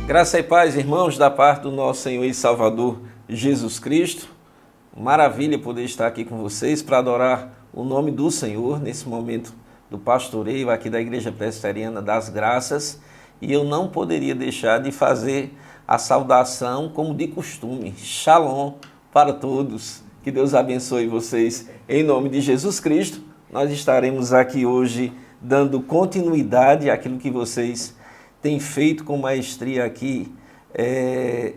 Graça e paz, irmãos, da parte do nosso Senhor e Salvador Jesus Cristo. Maravilha poder estar aqui com vocês para adorar o nome do Senhor nesse momento do pastoreio aqui da Igreja Presbiteriana das Graças. E eu não poderia deixar de fazer a saudação como de costume. Shalom para todos. Que Deus abençoe vocês em nome de Jesus Cristo. Nós estaremos aqui hoje dando continuidade àquilo que vocês têm feito com maestria aqui,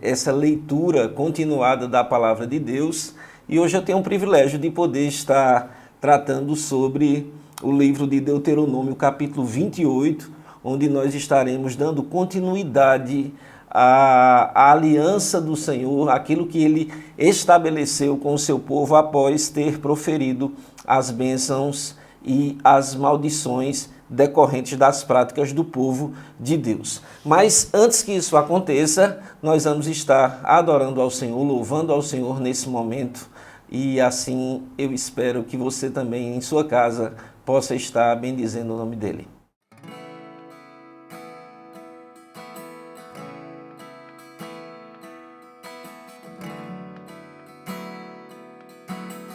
essa leitura continuada da Palavra de Deus. E hoje eu tenho o privilégio de poder estar tratando sobre o livro de Deuteronômio, capítulo 28, onde nós estaremos dando continuidade à aliança do Senhor, aquilo que Ele estabeleceu com o seu povo após ter proferido as bênçãos e as maldições decorrentes das práticas do povo de Deus. Mas antes que isso aconteça, nós vamos estar adorando ao Senhor, louvando ao Senhor nesse momento, e assim eu espero que você também em sua casa possa estar bendizendo o nome dEle.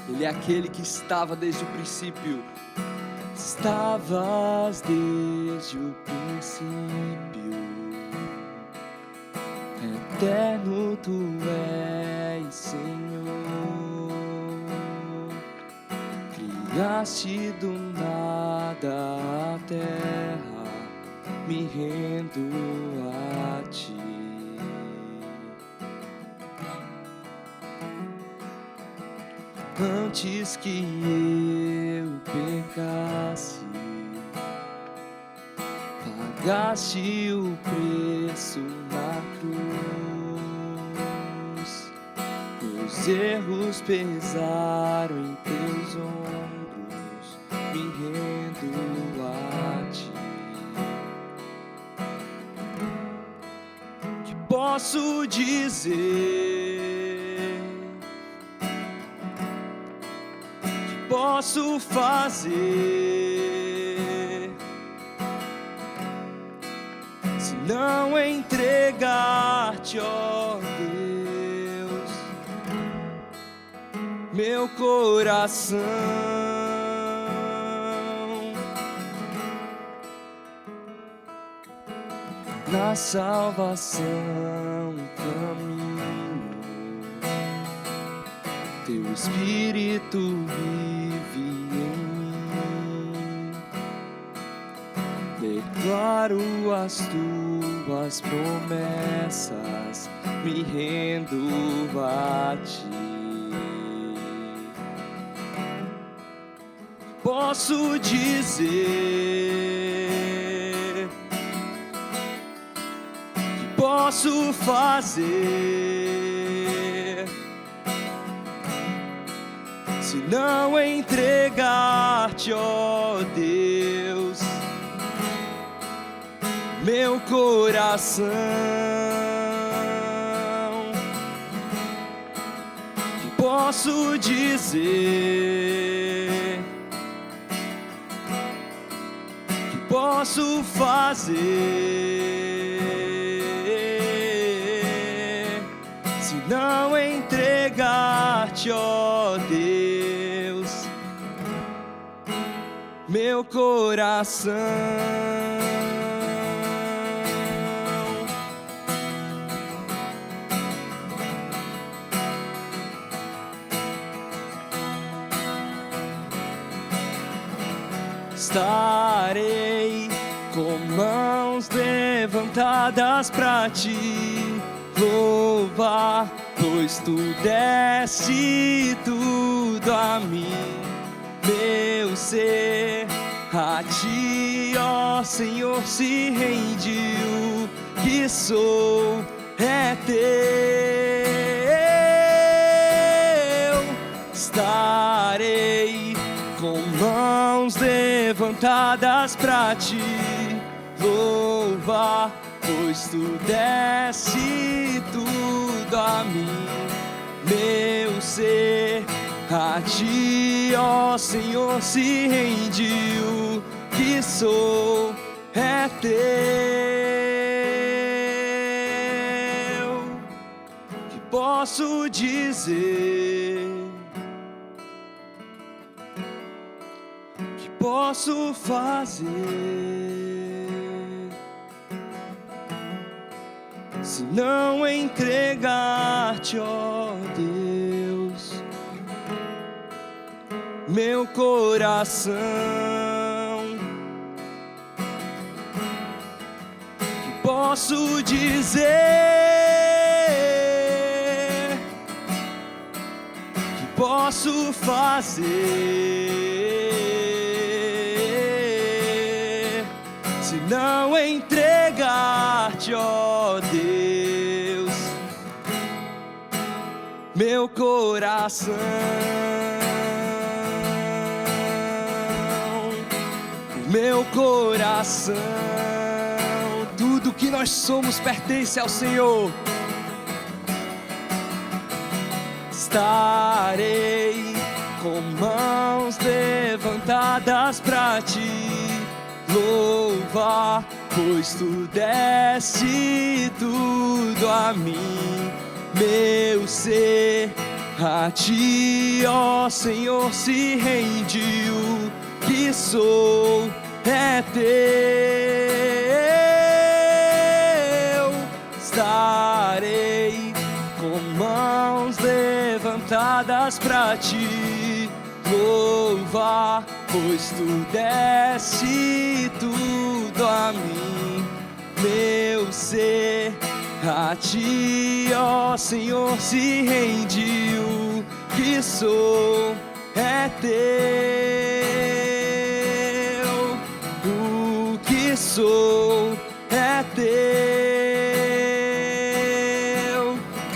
Ele é aquele que estava desde o princípio. Estavas desde o princípio, eterno tu és, Senhor. Criaste do nada a terra, me rendo a ti. Antes que eu pecasse, pagaste o preço na cruz. Meus erros pesaram em teus ombros, me rendo a ti. Que posso dizer? Posso fazer se não entregar-te, ó Deus, meu coração? Na salvação caminho, teu Espírito vive em mim. Declaro as tuas promessas, me rendo a ti. Posso dizer que posso fazer se não entregar-te, ó Deus, meu coração? Que posso dizer? Que posso fazer se não entregar-te, ó Deus, meu coração? Estarei com mãos levantadas pra te louvar, pois tu deste tudo a mim, meu ser. A ti, ó Senhor, se rende o que sou, é teu. Estarei com mãos levantadas pra te louvar, pois tu deste tudo a mim, meu ser. A ti, ó Senhor, se rende o que sou é teu. Que posso dizer? Que posso fazer? Se não entregar-te, ó Deus, meu coração, que posso dizer? Que posso fazer? Se não entregar-te, ó Deus, meu coração, meu coração, tudo que nós somos pertence ao Senhor. Estarei com mãos levantadas pra te louvar, pois tu deste tudo a mim, meu ser. A ti, ó Senhor, se rende o que sou é teu. Estarei com mãos levantadas pra te louvar, pois tu deste tudo a mim, meu ser. A ti, ó Senhor, se rende o que sou é teu. O que sou é teu.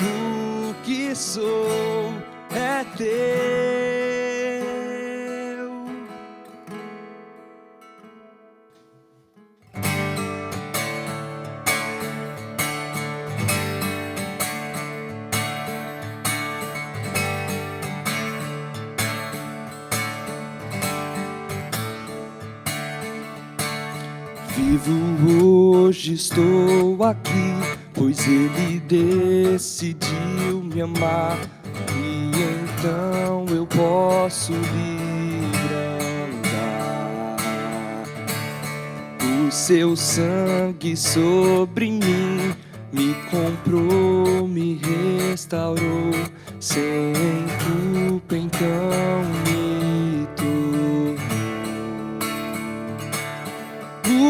O que sou é teu. Vivo hoje, estou aqui, pois Ele decidiu me amar, e então eu posso livre andar. O seu sangue sobre mim me comprou, me restaurou, sem culpa então me tornou.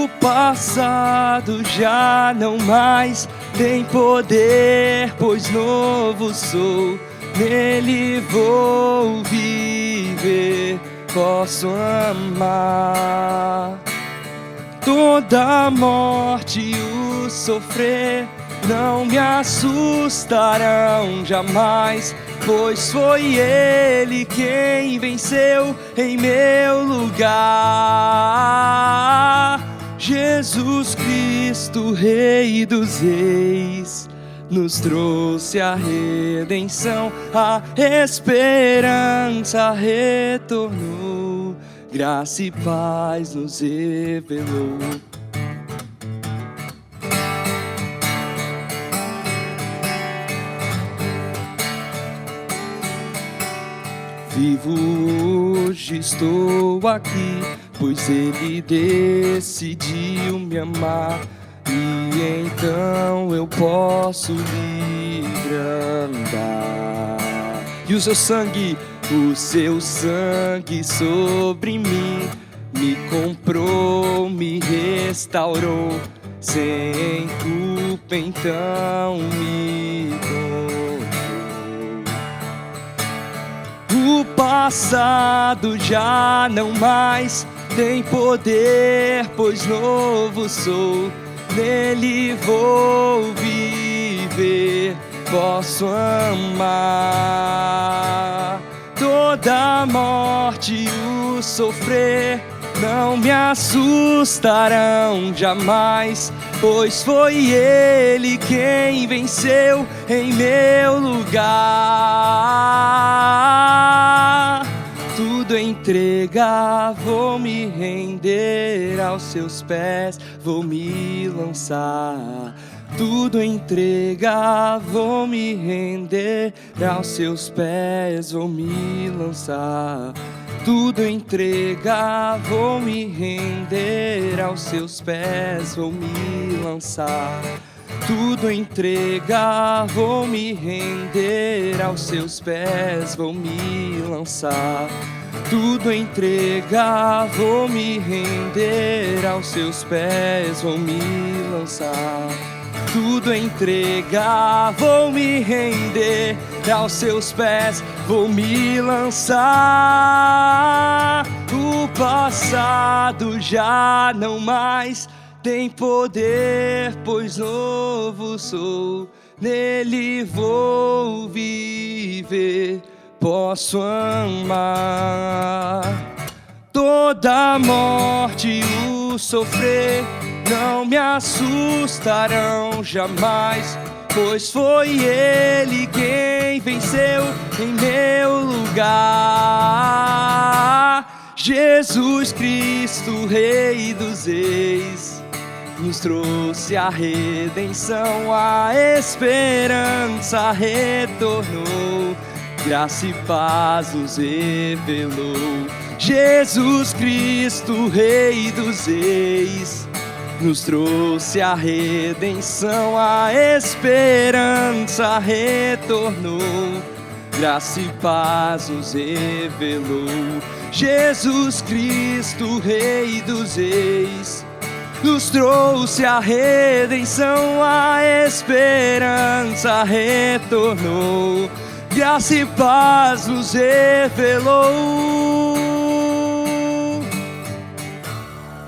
O passado já não mais tem poder, pois novo sou. Nele vou viver, posso amar. Toda a morte e o sofrer não me assustarão jamais, pois foi Ele quem venceu em meu lugar. Jesus Cristo, Rei dos Reis, nos trouxe a redenção, a esperança retornou, graça e paz nos revelou. Vivo hoje, estou aqui, pois Ele decidiu me amar, e então eu posso livre andar. E o seu sangue sobre mim me comprou, me restaurou, sem culpa então me tornou. O passado já não mais tem poder, pois novo sou. Nele vou viver, posso amar. Toda a morte e o sofrer não me assustarão jamais, pois foi Ele quem venceu em meu lugar. Tudo tudo entregar, vou me render aos seus pés, vou me lançar. Tudo entregar, vou me render aos seus pés, vou me lançar. Tudo entregar, vou me render aos seus pés, vou me lançar. Tudo entregar, vou me render aos seus pés, vou me lançar. Tudo entregar, vou me render aos seus pés, vou me lançar. Tudo entregar, vou me render aos seus pés, vou me lançar. O passado já não mais tem poder, pois novo sou, nele vou viver, posso amar. Toda morte e o sofrer não me assustarão jamais, pois foi Ele quem venceu em meu lugar. Jesus Cristo, Rei dos Reis, nos trouxe a redenção, a esperança retornou, graça e paz nos revelou. Jesus Cristo, Rei dos Reis, nos trouxe a redenção, a esperança retornou, graça e paz nos revelou. Jesus Cristo, Rei dos Reis, nos trouxe a redenção, a esperança retornou, graça e paz nos revelou.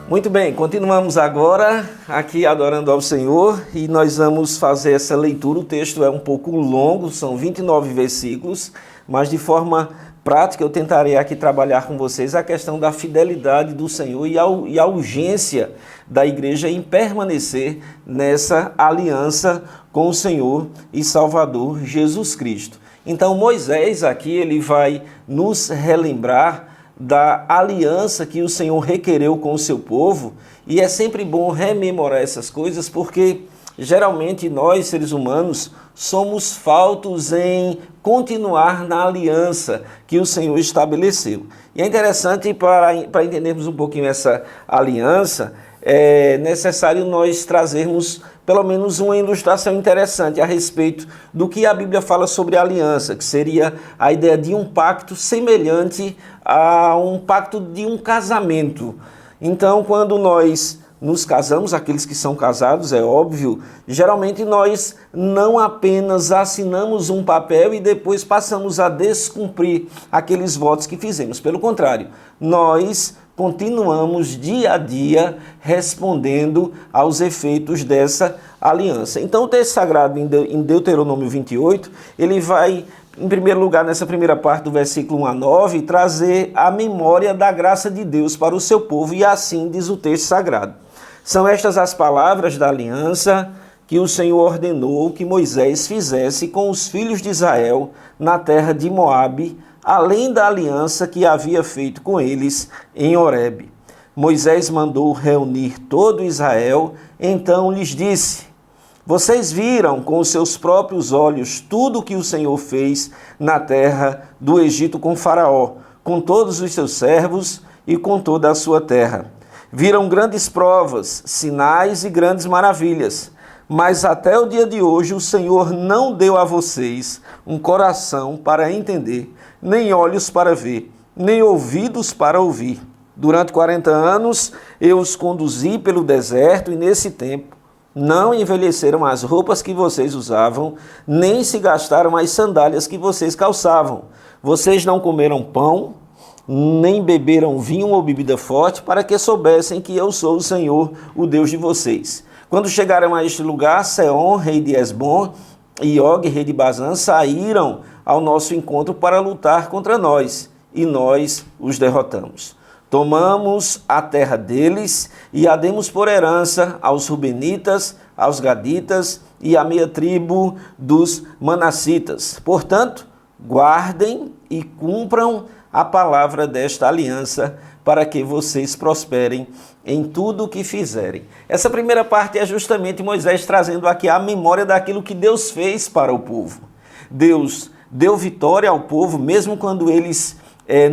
Muito bem, continuamos agora aqui adorando ao Senhor e nós vamos fazer essa leitura. O texto é um pouco longo, são 29 versículos, mas de forma prática eu tentarei aqui trabalhar com vocês a questão da fidelidade do Senhor e a urgência da igreja em permanecer nessa aliança com o Senhor e Salvador Jesus Cristo. Então Moisés aqui ele vai nos relembrar da aliança que o Senhor requereu com o seu povo, e é sempre bom rememorar essas coisas porque geralmente nós, seres humanos, somos faltos em continuar na aliança que o Senhor estabeleceu. E é interessante, para entendermos um pouquinho essa aliança, é necessário nós trazermos pelo menos uma ilustração interessante a respeito do que a Bíblia fala sobre a aliança, que seria a ideia de um pacto semelhante a um pacto de um casamento. Então, quando nós nos casamos, aqueles que são casados, é óbvio, geralmente nós não apenas assinamos um papel e depois passamos a descumprir aqueles votos que fizemos. Pelo contrário, nós continuamos dia a dia respondendo aos efeitos dessa aliança. Então o texto sagrado em Deuteronômio 28, ele vai, em primeiro lugar, nessa primeira parte do versículo 1 a 9, trazer a memória da graça de Deus para o seu povo, e assim diz o texto sagrado. São estas as palavras da aliança que o Senhor ordenou que Moisés fizesse com os filhos de Israel na terra de Moabe, além da aliança que havia feito com eles em Horebe. Moisés mandou reunir todo Israel, então lhes disse: vocês viram com os seus próprios olhos tudo o que o Senhor fez na terra do Egito com Faraó, com todos os seus servos e com toda a sua terra. Viram grandes provas, sinais e grandes maravilhas. Mas até o dia de hoje o Senhor não deu a vocês um coração para entender, nem olhos para ver, nem ouvidos para ouvir. Durante 40 anos eu os conduzi pelo deserto e nesse tempo não envelheceram as roupas que vocês usavam, nem se gastaram as sandálias que vocês calçavam. Vocês não comeram pão, nem beberam vinho ou bebida forte, para que soubessem que eu sou o Senhor, o Deus de vocês. Quando chegaram a este lugar, Seom, rei de Esbom, e Og, rei de Bazã, saíram ao nosso encontro para lutar contra nós, e nós os derrotamos. Tomamos a terra deles e a demos por herança aos Rubenitas, aos Gaditas e à meia tribo dos Manassitas. Portanto, guardem e cumpram a palavra desta aliança, para que vocês prosperem em tudo o que fizerem. Essa primeira parte é justamente Moisés trazendo aqui a memória daquilo que Deus fez para o povo. Deus deu vitória ao povo, mesmo quando eles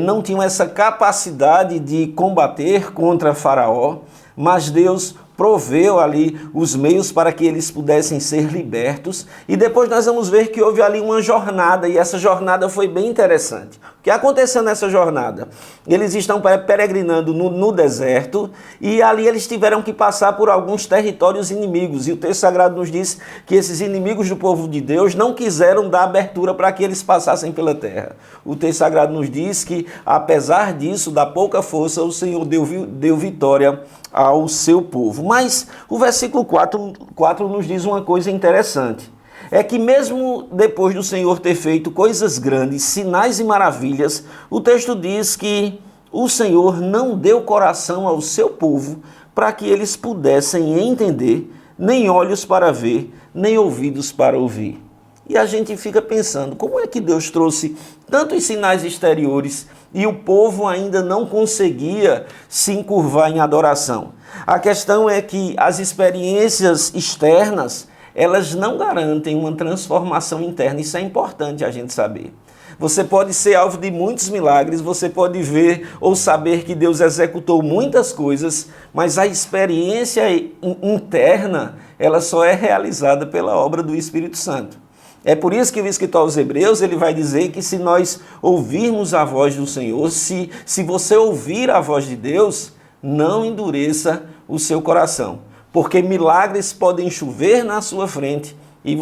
não tinham essa capacidade de combater contra Faraó, mas Deus proveu ali os meios para que eles pudessem ser libertos. E depois nós vamos ver que houve ali uma jornada, e essa jornada foi bem interessante. O que aconteceu nessa jornada? Eles estão peregrinando no deserto, e ali eles tiveram que passar por alguns territórios inimigos. E o texto sagrado nos diz que esses inimigos do povo de Deus não quiseram dar abertura para que eles passassem pela terra. O texto sagrado nos diz que, apesar disso, da pouca força, o Senhor deu vitória ao seu povo. Mas o versículo 4 nos diz uma coisa interessante. É que mesmo depois do Senhor ter feito coisas grandes, sinais e maravilhas, o texto diz que o Senhor não deu coração ao seu povo para que eles pudessem entender, nem olhos para ver, nem ouvidos para ouvir. E a gente fica pensando, como é que Deus trouxe tantos sinais exteriores e o povo ainda não conseguia se encurvar em adoração? A questão é que as experiências externas, elas não garantem uma transformação interna. Isso é importante a gente saber. Você pode ser alvo de muitos milagres, você pode ver ou saber que Deus executou muitas coisas, mas a experiência interna, ela só é realizada pela obra do Espírito Santo. É por isso que o escritor aos Hebreus, ele vai dizer que se nós ouvirmos a voz do Senhor, se você ouvir a voz de Deus, não endureça o seu coração. Porque milagres podem chover na sua frente e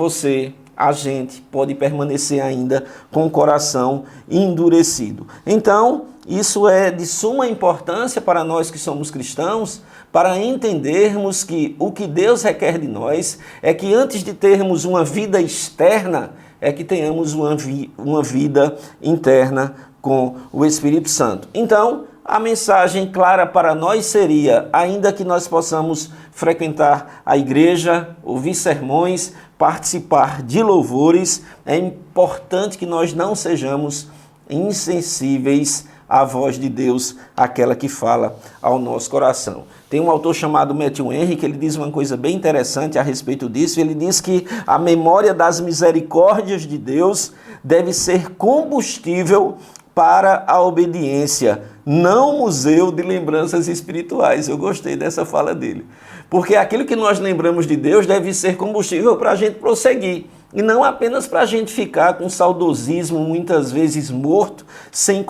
a gente, pode permanecer ainda com o coração endurecido. Então, isso é de suma importância para nós que somos cristãos, para entendermos que o que Deus requer de nós é que antes de termos uma vida externa, é que tenhamos uma vida interna com o Espírito Santo. Então, a mensagem clara para nós seria, ainda que nós possamos frequentar a igreja, ouvir sermões, participar de louvores, é importante que nós não sejamos insensíveis à voz de Deus, aquela que fala ao nosso coração. Tem um autor chamado Matthew Henry que ele diz uma coisa bem interessante a respeito disso. Ele diz que a memória das misericórdias de Deus deve ser combustível para a obediência, não museu de lembranças espirituais. Eu gostei dessa fala dele. Porque aquilo que nós lembramos de Deus deve ser combustível para a gente prosseguir. E não apenas para a gente ficar com saudosismo, muitas vezes morto, sem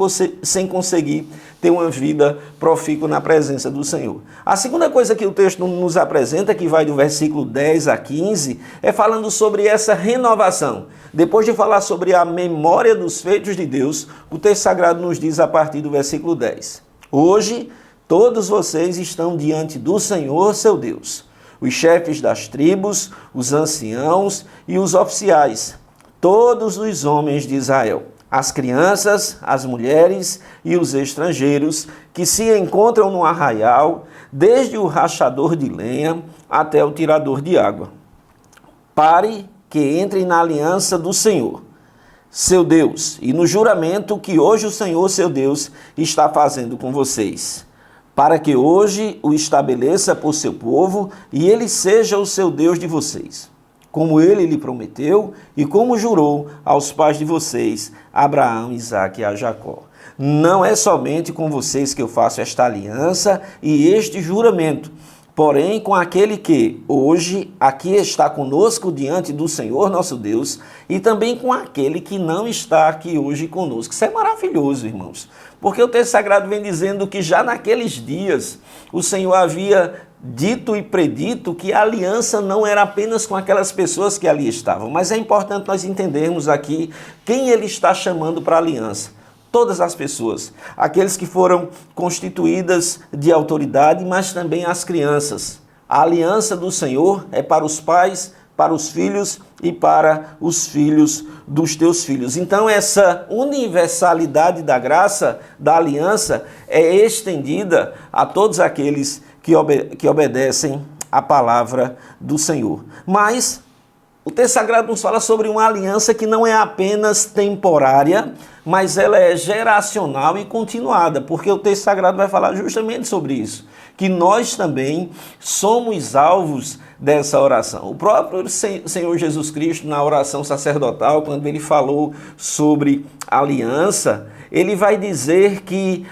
conseguir ter uma vida profícua na presença do Senhor. A segunda coisa que o texto nos apresenta, que vai do versículo 10 a 15, é falando sobre essa renovação. Depois de falar sobre a memória dos feitos de Deus, o texto sagrado nos diz a partir do versículo 10. Hoje, todos vocês estão diante do Senhor, seu Deus. Os chefes das tribos, os anciãos e os oficiais, todos os homens de Israel, as crianças, as mulheres e os estrangeiros que se encontram no arraial, desde o rachador de lenha até o tirador de água. Pare que entrem na aliança do Senhor, seu Deus, e no juramento que hoje o Senhor, seu Deus, está fazendo com vocês, para que hoje o estabeleça por seu povo e ele seja o seu Deus de vocês, como ele lhe prometeu e como jurou aos pais de vocês, Abraão, Isaque e a Jacó. Não é somente com vocês que eu faço esta aliança e este juramento, porém com aquele que hoje aqui está conosco diante do Senhor nosso Deus e também com aquele que não está aqui hoje conosco. Isso é maravilhoso, irmãos. Porque o texto sagrado vem dizendo que já naqueles dias o Senhor havia dito e predito que a aliança não era apenas com aquelas pessoas que ali estavam, mas é importante nós entendermos aqui quem ele está chamando para a aliança. Todas as pessoas, aqueles que foram constituídas de autoridade, mas também as crianças. A aliança do Senhor é para os pais, para os filhos e para os filhos dos teus filhos. Então essa universalidade da graça, da aliança, é estendida a todos aqueles que obedecem à palavra do Senhor. Mas O texto sagrado nos fala sobre uma aliança que não é apenas temporária, mas ela é geracional e continuada, porque o texto sagrado vai falar justamente sobre isso, que nós também somos alvos dessa oração. O próprio Senhor Jesus Cristo, na oração sacerdotal, quando ele falou sobre aliança, ele vai dizer que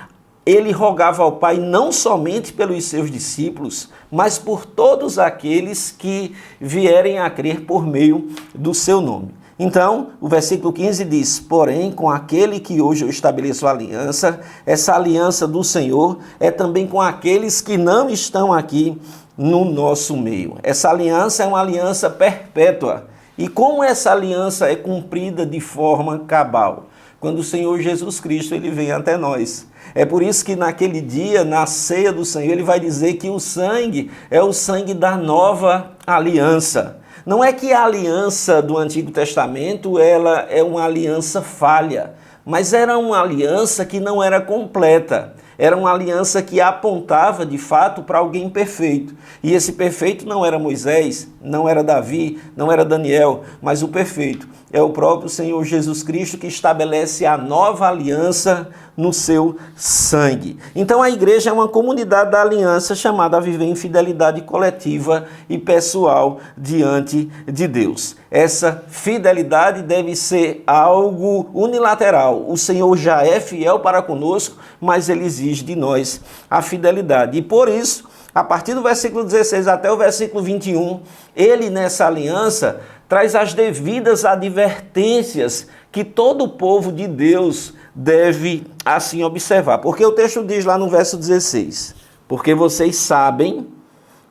ele rogava ao Pai não somente pelos seus discípulos, mas por todos aqueles que vierem a crer por meio do seu nome. Então, o versículo 15 diz: porém, com aquele que hoje eu estabeleço aliança, essa aliança do Senhor é também com aqueles que não estão aqui no nosso meio. Essa aliança é uma aliança perpétua. E como essa aliança é cumprida de forma cabal? Quando o Senhor Jesus Cristo ele vem até nós. É por isso que naquele dia, na ceia do Senhor, ele vai dizer que o sangue é o sangue da nova aliança. Não é que a aliança do Antigo Testamento ela é uma aliança falha, mas era uma aliança que não era completa. Era uma aliança que apontava, de fato, para alguém perfeito. E esse perfeito não era Moisés, não era Davi, não era Daniel, mas o perfeito é o próprio Senhor Jesus Cristo que estabelece a nova aliança no seu sangue. Então a igreja é uma comunidade da aliança chamada a viver em fidelidade coletiva e pessoal diante de Deus. Essa fidelidade deve ser algo unilateral. O Senhor já é fiel para conosco, mas ele exige de nós a fidelidade. E por isso, a partir do versículo 16 até o versículo 21, ele nessa aliança traz as devidas advertências que todo o povo de Deus deve assim observar. Porque o texto diz lá no verso 16: porque vocês sabem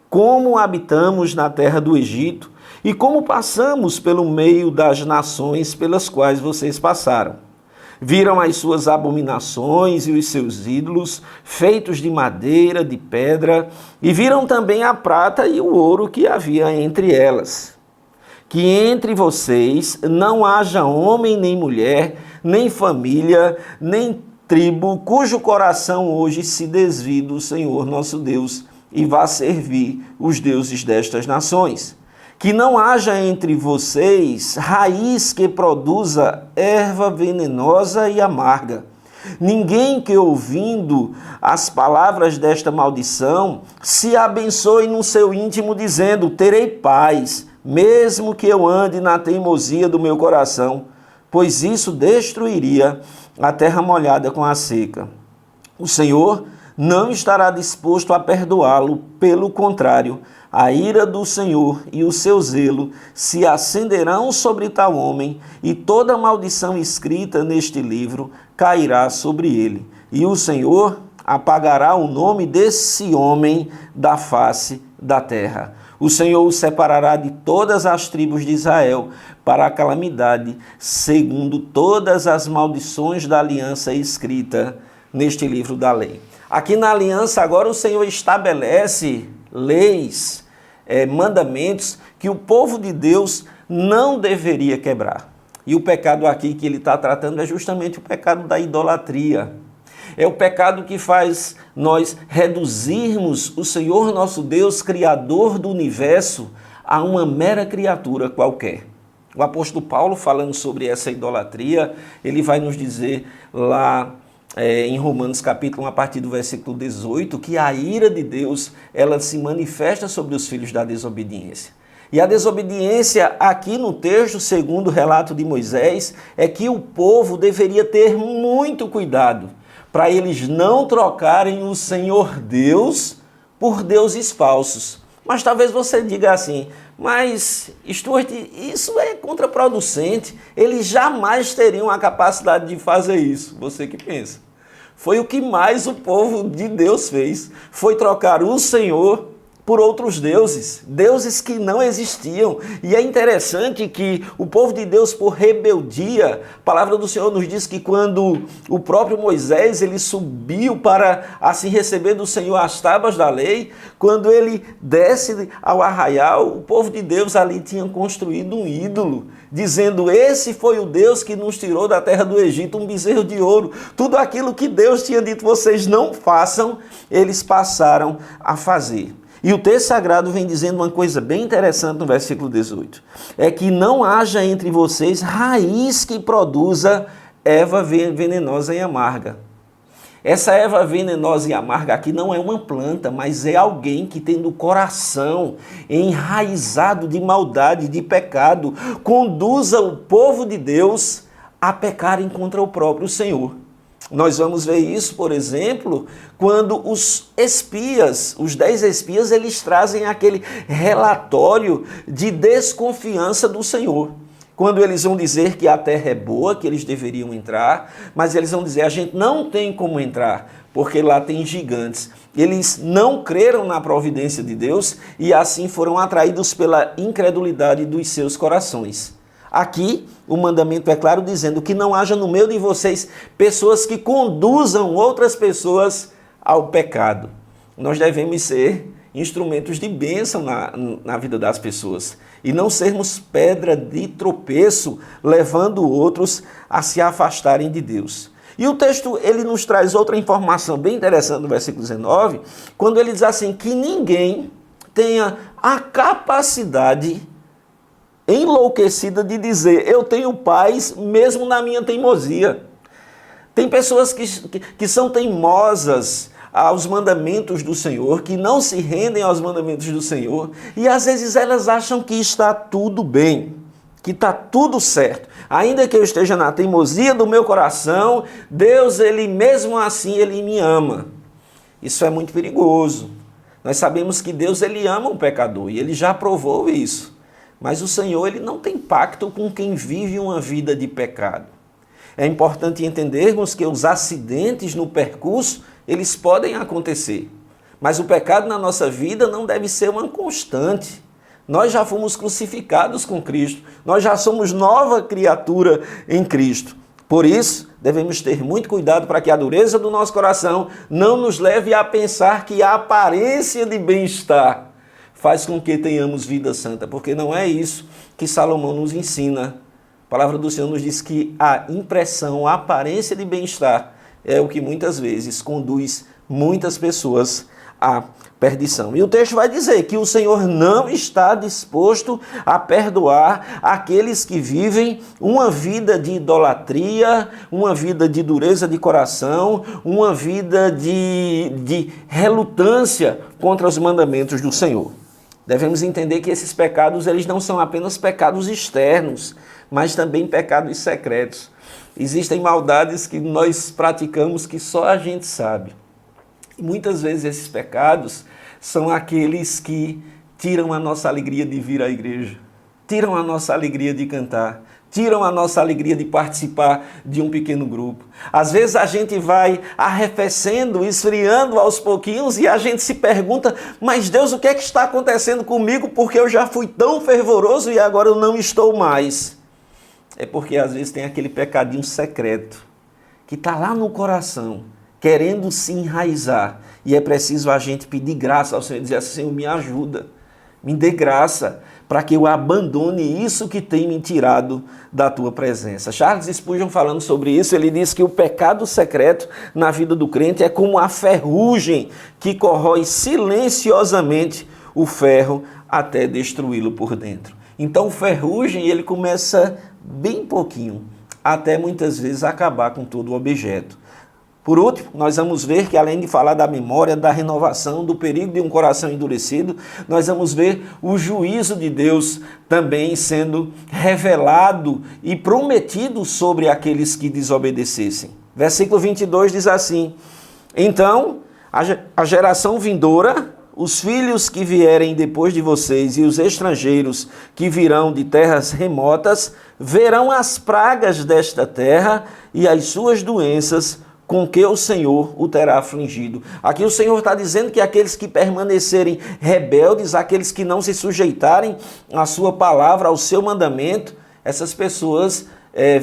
como habitamos na terra do Egito e como passamos pelo meio das nações pelas quais vocês passaram. Viram as suas abominações e os seus ídolos, feitos de madeira, de pedra, e viram também a prata e o ouro que havia entre elas. Que entre vocês não haja homem nem mulher, nem família, nem tribo, cujo coração hoje se desvie do Senhor nosso Deus e vá servir os deuses destas nações. Que não haja entre vocês raiz que produza erva venenosa e amarga. Ninguém que ouvindo as palavras desta maldição se abençoe no seu íntimo dizendo: terei paz, mesmo que eu ande na teimosia do meu coração, pois isso destruiria a terra molhada com a seca. O Senhor não estará disposto a perdoá-lo, pelo contrário, a ira do Senhor e o seu zelo se acenderão sobre tal homem, e toda maldição escrita neste livro cairá sobre ele. E o Senhor apagará o nome desse homem da face da terra. O Senhor o separará de todas as tribos de Israel para a calamidade, segundo todas as maldições da aliança escrita neste livro da lei. Aqui na aliança agora o Senhor estabelece leis, mandamentos que o povo de Deus não deveria quebrar. E o pecado aqui que ele está tratando é justamente o pecado da idolatria. É o pecado que faz nós reduzirmos o Senhor nosso Deus, Criador do universo, a uma mera criatura qualquer. O apóstolo Paulo, falando sobre essa idolatria, ele vai nos dizer lá em Romanos capítulo 1, a partir do versículo 18, que a ira de Deus, ela se manifesta sobre os filhos da desobediência. E a desobediência aqui no texto, segundo o relato de Moisés, é que o povo deveria ter muito cuidado para eles não trocarem o Senhor Deus por deuses falsos. Mas talvez você diga assim: mas Stuart, isso é contraproducente, eles jamais teriam a capacidade de fazer isso. Você que pensa. Foi o que mais o povo de Deus fez, foi trocar o Senhor por outros deuses, deuses que não existiam. E é interessante que o povo de Deus, por rebeldia, a palavra do Senhor nos diz que quando o próprio Moisés ele subiu para assim receber do Senhor as tábuas da lei, quando ele desce ao arraial, o povo de Deus ali tinha construído um ídolo, dizendo: esse foi o Deus que nos tirou da terra do Egito, um bezerro de ouro. Tudo aquilo que Deus tinha dito vocês não façam, eles passaram a fazer. E o texto sagrado vem dizendo uma coisa bem interessante no versículo 18. É que não haja entre vocês raiz que produza erva venenosa e amarga. Essa erva venenosa e amarga aqui não é uma planta, mas é alguém que tem no coração enraizado de maldade, de pecado, conduza o povo de Deus a pecarem contra o próprio Senhor. Nós vamos ver isso, por exemplo, quando os espias, os 10 espias, eles trazem aquele relatório de desconfiança do Senhor. Quando eles vão dizer que a terra é boa, que eles deveriam entrar, mas eles vão dizer, a gente não tem como entrar, porque lá tem gigantes. Eles não creram na providência de Deus e assim foram atraídos pela incredulidade dos seus corações. Aqui, o mandamento é claro, dizendo que não haja no meio de vocês pessoas que conduzam outras pessoas ao pecado. Nós devemos ser instrumentos de bênção na vida das pessoas e não sermos pedra de tropeço, levando outros a se afastarem de Deus. E o texto, ele nos traz outra informação bem interessante no versículo 19, quando ele diz assim, que ninguém tenha a capacidade enlouquecida de dizer, eu tenho paz mesmo na minha teimosia. Tem pessoas que são teimosas aos mandamentos do Senhor, que não se rendem aos mandamentos do Senhor, e às vezes elas acham que está tudo bem, que está tudo certo. Ainda que eu esteja na teimosia do meu coração, Deus, Ele mesmo assim, Ele me ama. Isso é muito perigoso. Nós sabemos que Deus, Ele ama o pecador, e Ele já provou isso. Mas o Senhor, Ele não tem pacto com quem vive uma vida de pecado. É importante entendermos que os acidentes no percurso, eles podem acontecer. Mas o pecado na nossa vida não deve ser uma constante. Nós já fomos crucificados com Cristo. Nós já somos nova criatura em Cristo. Por isso, devemos ter muito cuidado para que a dureza do nosso coração não nos leve a pensar que a aparência de bem-estar faz com que tenhamos vida santa, porque não é isso que Salomão nos ensina. A palavra do Senhor nos diz que a impressão, a aparência de bem-estar é o que muitas vezes conduz muitas pessoas à perdição. E o texto vai dizer que o Senhor não está disposto a perdoar aqueles que vivem uma vida de idolatria, uma vida de dureza de coração, uma vida de relutância contra os mandamentos do Senhor. Devemos entender que esses pecados, eles não são apenas pecados externos, mas também pecados secretos. Existem maldades que nós praticamos que só a gente sabe. E muitas vezes esses pecados são aqueles que tiram a nossa alegria de vir à igreja, tiram a nossa alegria de cantar, tiram a nossa alegria de participar de um pequeno grupo. Às vezes a gente vai arrefecendo, esfriando aos pouquinhos e a gente se pergunta, mas Deus, o que é que está acontecendo comigo? Porque eu já fui tão fervoroso e agora eu não estou mais. É porque às vezes tem aquele pecadinho secreto que está lá no coração, querendo se enraizar. E é preciso a gente pedir graça ao Senhor e dizer assim, Senhor, me ajuda, me dê graça para que eu abandone isso que tem me tirado da tua presença. Charles Spurgeon, falando sobre isso, ele diz que o pecado secreto na vida do crente é como a ferrugem que corrói silenciosamente o ferro até destruí-lo por dentro. Então, ferrugem, ele começa bem pouquinho, até muitas vezes acabar com todo o objeto. Por último, nós vamos ver que além de falar da memória, da renovação, do perigo de um coração endurecido, nós vamos ver o juízo de Deus também sendo revelado e prometido sobre aqueles que desobedecessem. Versículo 22 diz assim, então, a geração vindoura, os filhos que vierem depois de vocês e os estrangeiros que virão de terras remotas, verão as pragas desta terra e as suas doenças com que o Senhor o terá afligido. Aqui o Senhor está dizendo que aqueles que permanecerem rebeldes, aqueles que não se sujeitarem à sua palavra, ao seu mandamento, essas pessoas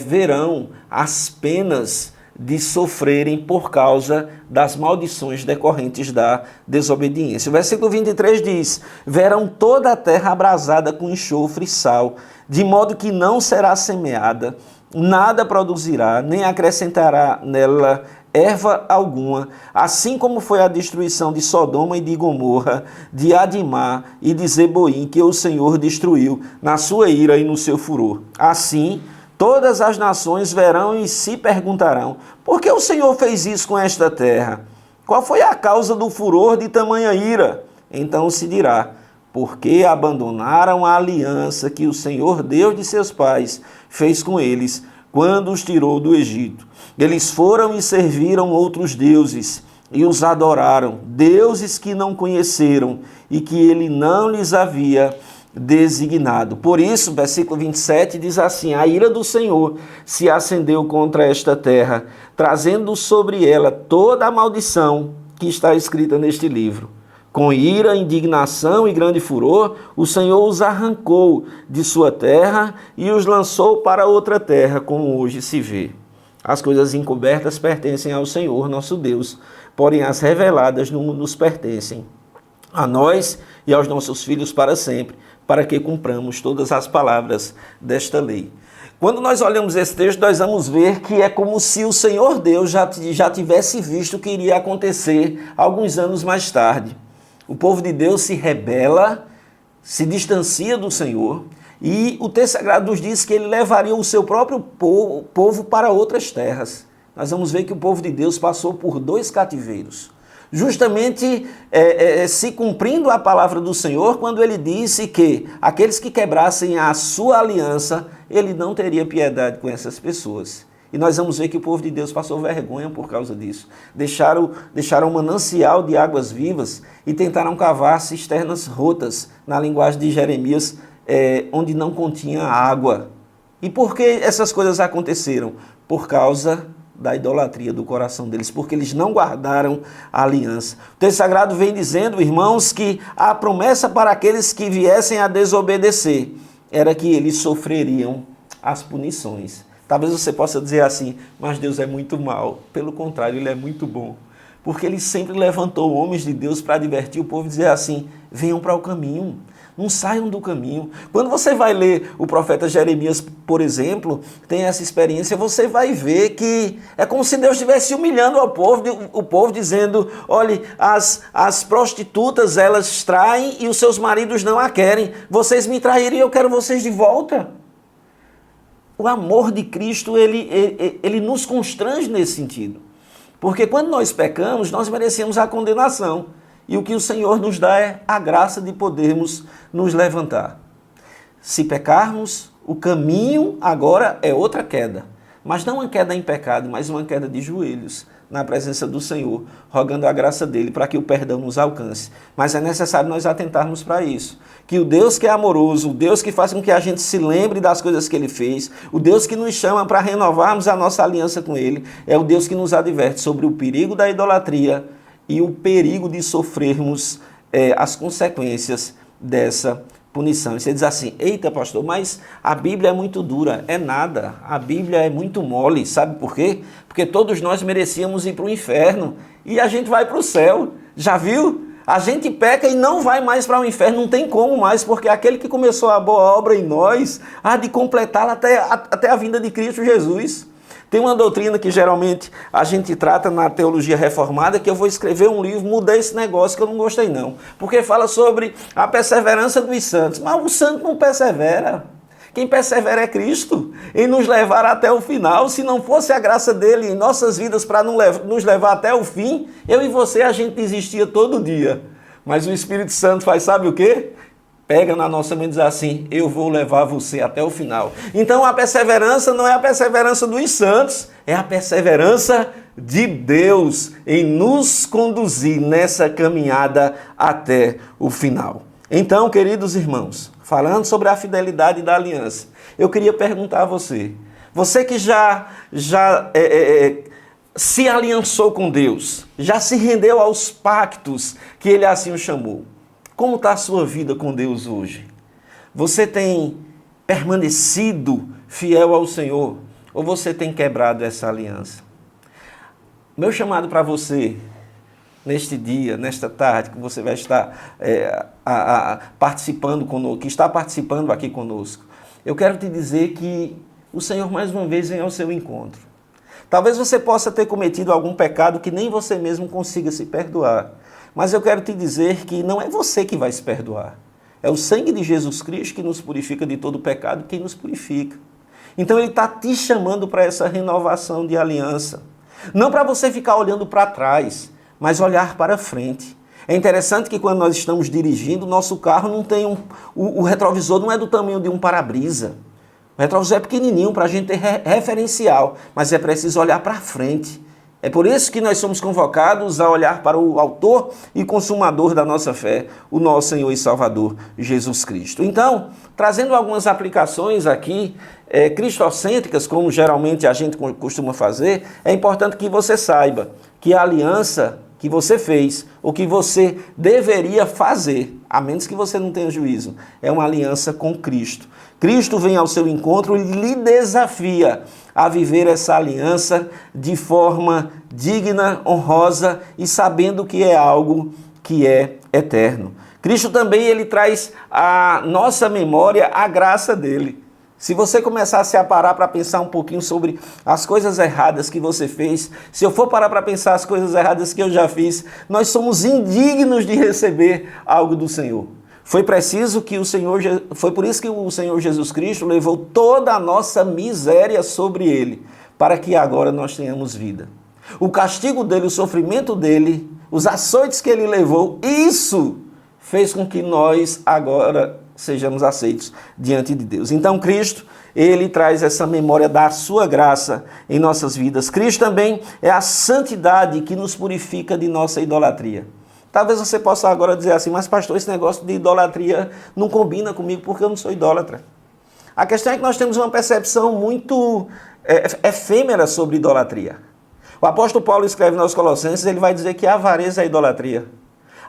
verão as penas de sofrerem por causa das maldições decorrentes da desobediência. O versículo 23 diz, verão toda a terra abrasada com enxofre e sal, de modo que não será semeada, nada produzirá, nem acrescentará nela erva alguma, assim como foi a destruição de Sodoma e de Gomorra, de Adimá e de Zeboim, que o Senhor destruiu na sua ira e no seu furor. Assim, todas as nações verão e se perguntarão: por que o Senhor fez isso com esta terra? Qual foi a causa do furor de tamanha ira? Então se dirá: porque abandonaram a aliança que o Senhor, Deus de seus pais, fez com eles quando os tirou do Egito. Eles foram e serviram outros deuses e os adoraram, deuses que não conheceram e que ele não lhes havia designado. Por isso, versículo 27 diz assim: a ira do Senhor se acendeu contra esta terra, trazendo sobre ela toda a maldição que está escrita neste livro. Com ira, indignação e grande furor, o Senhor os arrancou de sua terra e os lançou para outra terra, como hoje se vê. As coisas encobertas pertencem ao Senhor, nosso Deus, porém as reveladas nos pertencem a nós e aos nossos filhos para sempre, para que cumpramos todas as palavras desta lei. Quando nós olhamos esse texto, nós vamos ver que é como se o Senhor Deus já tivesse visto o que iria acontecer alguns anos mais tarde. O povo de Deus se rebela, se distancia do Senhor, e o texto sagrado nos diz que ele levaria o seu próprio povo para outras terras. Nós vamos ver que o povo de Deus passou por 2 cativeiros. Justamente se cumprindo a palavra do Senhor, quando ele disse que aqueles que quebrassem a sua aliança, ele não teria piedade com essas pessoas. E nós vamos ver que o povo de Deus passou vergonha por causa disso. Deixaram um manancial de águas vivas e tentaram cavar cisternas rotas, na linguagem de Jeremias, onde não continha água. E por que essas coisas aconteceram? Por causa da idolatria do coração deles, porque eles não guardaram a aliança. O texto sagrado vem dizendo, irmãos, que a promessa para aqueles que viessem a desobedecer era que eles sofreriam as punições. Talvez você possa dizer assim: mas Deus é muito mau. Pelo contrário, Ele é muito bom. Porque Ele sempre levantou homens de Deus para advertir o povo e dizer assim: venham para o caminho, não saiam do caminho. Quando você vai ler o profeta Jeremias, por exemplo, tem essa experiência, você vai ver que é como se Deus estivesse humilhando o povo dizendo: olhe, as prostitutas, elas traem e os seus maridos não a querem. Vocês me traíram e eu quero vocês de volta. O amor de Cristo, ele nos constrange nesse sentido. Porque quando nós pecamos, nós merecemos a condenação. E o que o Senhor nos dá é a graça de podermos nos levantar. Se pecarmos, o caminho agora é outra queda. Mas não uma queda em pecado, mas uma queda de joelhos na presença do Senhor, rogando a graça dele para que o perdão nos alcance. Mas é necessário nós atentarmos para isso. Que o Deus que é amoroso, o Deus que faz com que a gente se lembre das coisas que Ele fez, o Deus que nos chama para renovarmos a nossa aliança com Ele, é o Deus que nos adverte sobre o perigo da idolatria e o perigo de sofrermos as consequências dessa punição. E você diz assim: eita, pastor, mas a Bíblia é muito dura. É nada, a Bíblia é muito mole. Sabe por quê? Porque todos nós merecíamos ir para o inferno e a gente vai para o céu. Já viu? A gente peca e não vai mais para o inferno, não tem como mais, porque aquele que começou a boa obra em nós há de completá-la até a vinda de Cristo Jesus. Tem uma doutrina que geralmente a gente trata na teologia reformada, que eu vou escrever um livro, mudei esse negócio que eu não gostei não. Porque fala sobre a perseverança dos santos. Mas o santo não persevera. Quem persevera é Cristo, em nos levar até o final. Se não fosse a graça dele em nossas vidas para nos levar até o fim, eu e você, a gente desistia todo dia. Mas o Espírito Santo faz, sabe o quê? Pega na nossa mão e diz assim: eu vou levar você até o final. Então a perseverança não é a perseverança dos santos, é a perseverança de Deus em nos conduzir nessa caminhada até o final. Então, queridos irmãos, falando sobre a fidelidade da aliança, eu queria perguntar a você que já se aliançou com Deus, já se rendeu aos pactos que Ele assim o chamou, como está a sua vida com Deus hoje? Você tem permanecido fiel ao Senhor ou você tem quebrado essa aliança? Meu chamado para você, neste dia, nesta tarde, que você vai estar participando conosco, que está participando aqui conosco, eu quero te dizer que o Senhor mais uma vez vem ao seu encontro. Talvez você possa ter cometido algum pecado que nem você mesmo consiga se perdoar. Mas eu quero te dizer que não é você que vai se perdoar. É o sangue de Jesus Cristo que nos purifica de todo pecado, quem nos purifica. Então ele está te chamando para essa renovação de aliança. Não para você ficar olhando para trás, mas olhar para frente. É interessante que quando nós estamos dirigindo, nosso carro não tem o retrovisor não é do tamanho de um para-brisa. O retrovisor é pequenininho para a gente ter referencial, mas é preciso olhar para frente. É por isso que nós somos convocados a olhar para o autor e consumador da nossa fé, o nosso Senhor e Salvador, Jesus Cristo. Então, trazendo algumas aplicações aqui, cristocêntricas, como geralmente a gente costuma fazer, é importante que você saiba que a aliança que você fez, ou que você deveria fazer, a menos que você não tenha juízo, é uma aliança com Cristo. Cristo vem ao seu encontro e lhe desafia a viver essa aliança de forma digna, honrosa e sabendo que é algo que é eterno. Cristo também ele traz à nossa memória a graça dele. Se você começasse a parar para pensar um pouquinho sobre as coisas erradas que você fez, se eu for parar para pensar as coisas erradas que eu já fiz, nós somos indignos de receber algo do Senhor. Foi por isso que o Senhor Jesus Cristo levou toda a nossa miséria sobre ele, para que agora nós tenhamos vida. O castigo dele, o sofrimento dele, os açoites que ele levou, isso fez com que nós agora sejamos aceitos diante de Deus. Então Cristo, ele traz essa memória da sua graça em nossas vidas. Cristo também é a santidade que nos purifica de nossa idolatria. Talvez você possa agora dizer assim, mas pastor, esse negócio de idolatria não combina comigo porque eu não sou idólatra. A questão é que nós temos uma percepção muito efêmera sobre idolatria. O apóstolo Paulo escreve nos Colossenses, ele vai dizer que a avareza é idolatria.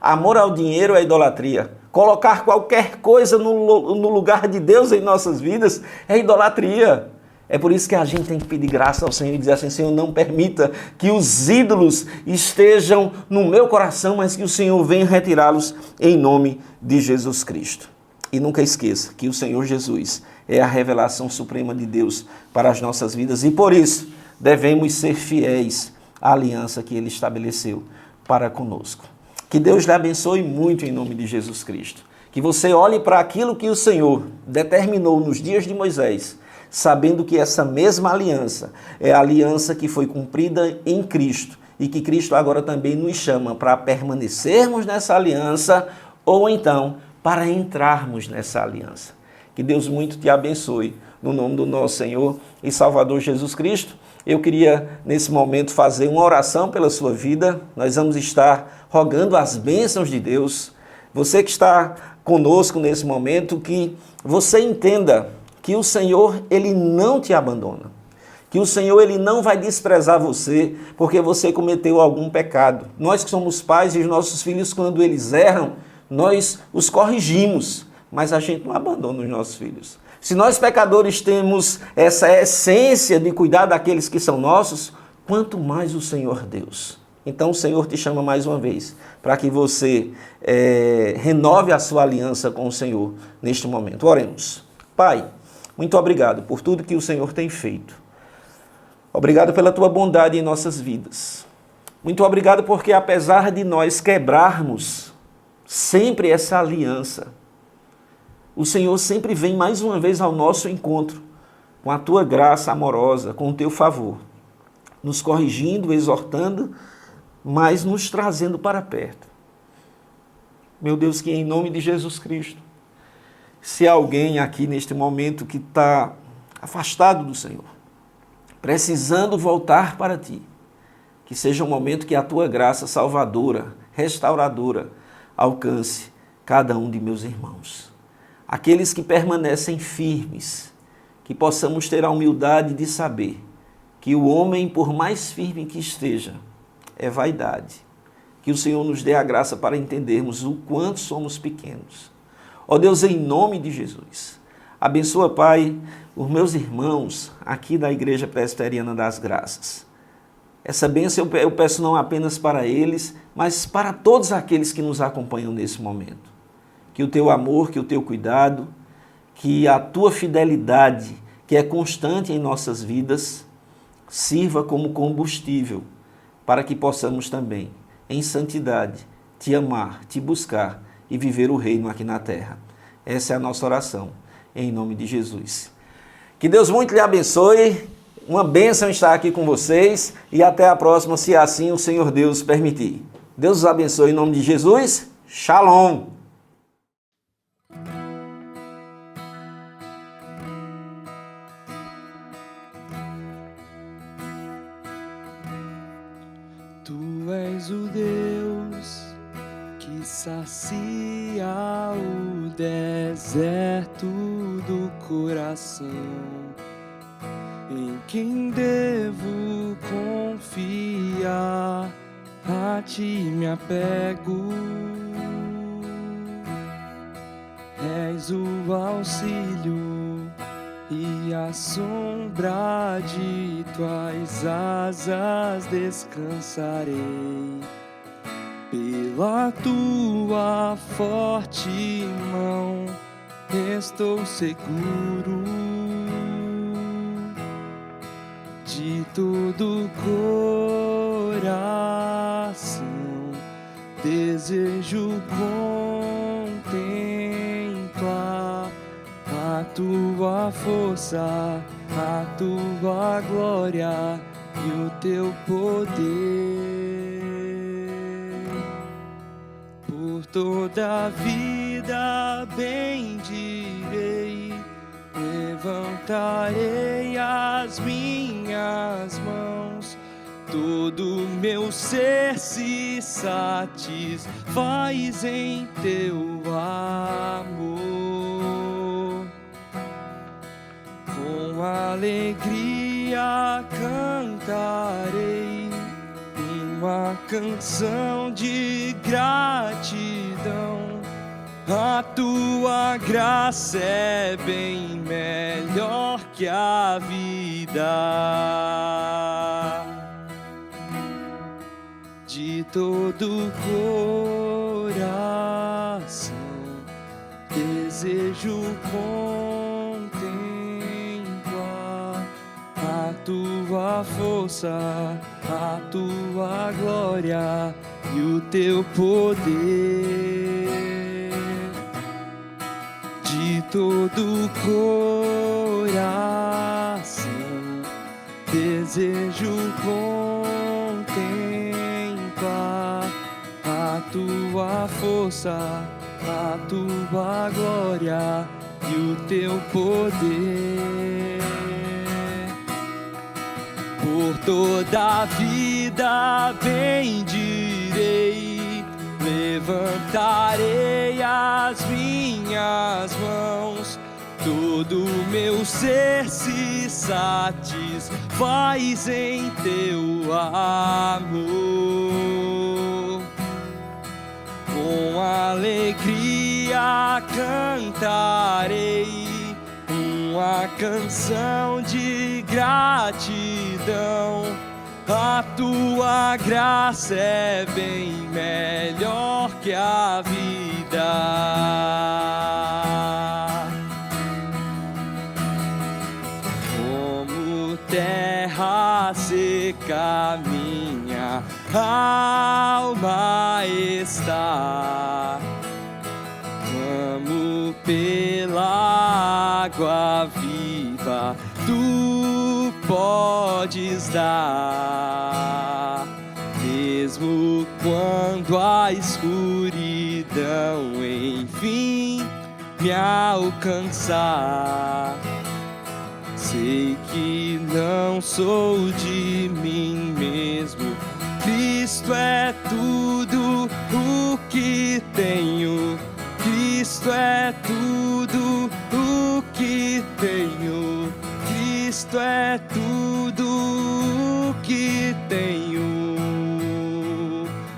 Amor ao dinheiro é idolatria. Colocar qualquer coisa no lugar de Deus em nossas vidas é idolatria. É por isso que a gente tem que pedir graça ao Senhor e dizer assim, Senhor, não permita que os ídolos estejam no meu coração, mas que o Senhor venha retirá-los em nome de Jesus Cristo. E nunca esqueça que o Senhor Jesus é a revelação suprema de Deus para as nossas vidas e por isso devemos ser fiéis à aliança que Ele estabeleceu para conosco. Que Deus lhe abençoe muito em nome de Jesus Cristo. Que você olhe para aquilo que o Senhor determinou nos dias de Moisés, sabendo que essa mesma aliança é a aliança que foi cumprida em Cristo e que Cristo agora também nos chama para permanecermos nessa aliança ou então para entrarmos nessa aliança. Que Deus muito te abençoe no nome do nosso Senhor e Salvador Jesus Cristo. Eu queria, nesse momento, fazer uma oração pela sua vida. Nós vamos estar rogando as bênçãos de Deus. Você que está conosco nesse momento, que você entenda que o Senhor, Ele não te abandona. Que o Senhor, Ele não vai desprezar você porque você cometeu algum pecado. Nós que somos pais e os nossos filhos, quando eles erram, nós os corrigimos, mas a gente não abandona os nossos filhos. Se nós pecadores temos essa essência de cuidar daqueles que são nossos, quanto mais o Senhor Deus. Então o Senhor te chama mais uma vez, para que você renove a sua aliança com o Senhor neste momento. Oremos. Pai, muito obrigado por tudo que o Senhor tem feito. Obrigado pela tua bondade em nossas vidas. Muito obrigado porque apesar de nós quebrarmos sempre essa aliança, o Senhor sempre vem mais uma vez ao nosso encontro, com a tua graça amorosa, com o teu favor, nos corrigindo, exortando, mas nos trazendo para perto. Meu Deus, que em nome de Jesus Cristo, se alguém aqui neste momento que está afastado do Senhor, precisando voltar para ti, que seja um momento que a tua graça salvadora, restauradora, alcance cada um de meus irmãos. Aqueles que permanecem firmes, que possamos ter a humildade de saber que o homem, por mais firme que esteja, é vaidade. Que o Senhor nos dê a graça para entendermos o quanto somos pequenos. Ó Deus, em nome de Jesus, abençoa, Pai, os meus irmãos aqui da Igreja Presbiteriana das Graças. Essa bênção eu peço não apenas para eles, mas para todos aqueles que nos acompanham nesse momento. Que o teu amor, que o teu cuidado, que a tua fidelidade, que é constante em nossas vidas, sirva como combustível para que possamos também, em santidade, te amar, te buscar e viver o reino aqui na terra. Essa é a nossa oração, em nome de Jesus. Que Deus muito lhe abençoe, uma bênção estar aqui com vocês e até a próxima, se assim o Senhor Deus permitir. Deus os abençoe em nome de Jesus. Shalom! Tu és o Deus que sacia o deserto do coração, em quem devo confiar, a ti me apego. És o auxílio e a sombra de tuas asas descansarei. Pela tua forte mão estou seguro. De todo coração desejo contemplar a tua força, a tua glória e o teu poder. Por toda a vida bendirei, levantarei as minhas mãos, todo meu ser se satisfaz em teu amor. Com alegria cantarei uma canção de gratidão. A tua graça é bem melhor que a vida. De todo coração desejo contemplar a tua força, a tua glória e o teu poder. De todo coração desejo contemplar a tua força, a tua glória e o teu poder. Por toda a vida bendirei, levantarei as minhas mãos, todo meu ser se satisfaz em teu amor. Com alegria cantarei uma canção de gratidão. A tua graça é bem melhor que a vida. Como terra seca minha alma está, clamo pela água viva, tu podes dar. Mesmo quando a escuridão enfim me alcançar, sei que não sou de mim mesmo, Cristo é tudo o que tenho, Cristo é tudo o que tenho, Cristo é tudo o que tenho.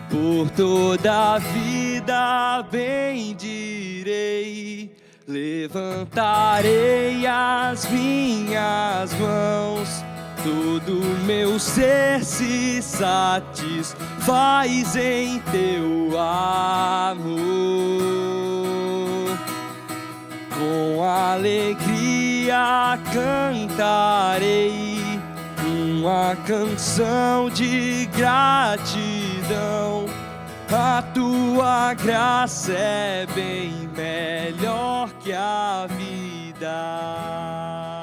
Por toda a vida bendirei, levantarei as minhas mãos, todo meu ser se satisfaz em teu amor. Com alegria cantarei uma canção de gratidão. A tua graça é bem melhor que a vida.